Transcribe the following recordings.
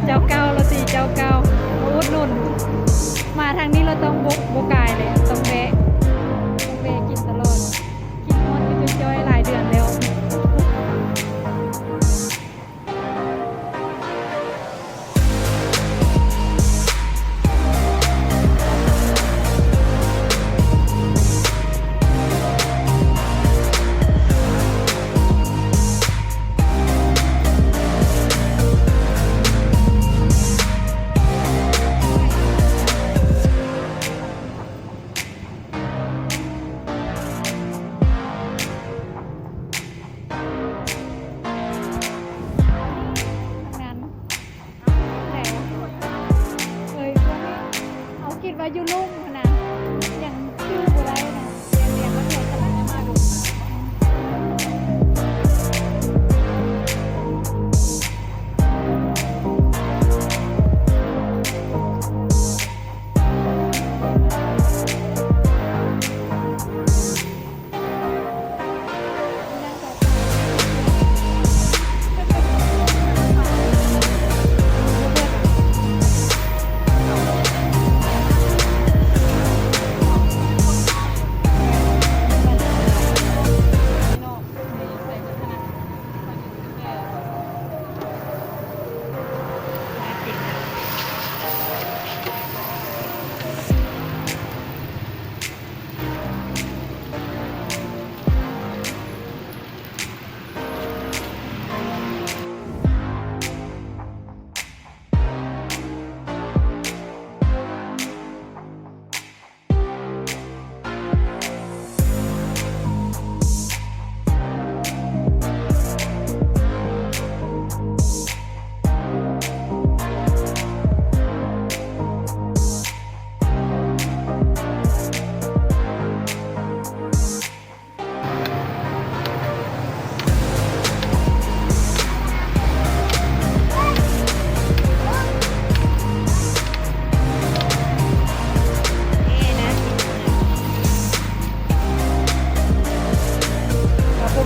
เจ้าเก่าเราตีเจ้าเก่ามาอุดหนุนมาทางนี้เราต้องบกกายเลยต้องแวะกินตลอดกินนอนอยู่จอยๆหลายเดือนแล้วคิดว่าอยู่ลุ่มนะยังชื่อบ่ได้นะเรียนว่าเธอกำลังมาดู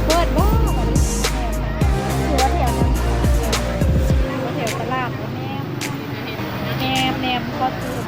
เปิดบ่ถือว่าแถวนั้นแถวตลาดแนมก็คือ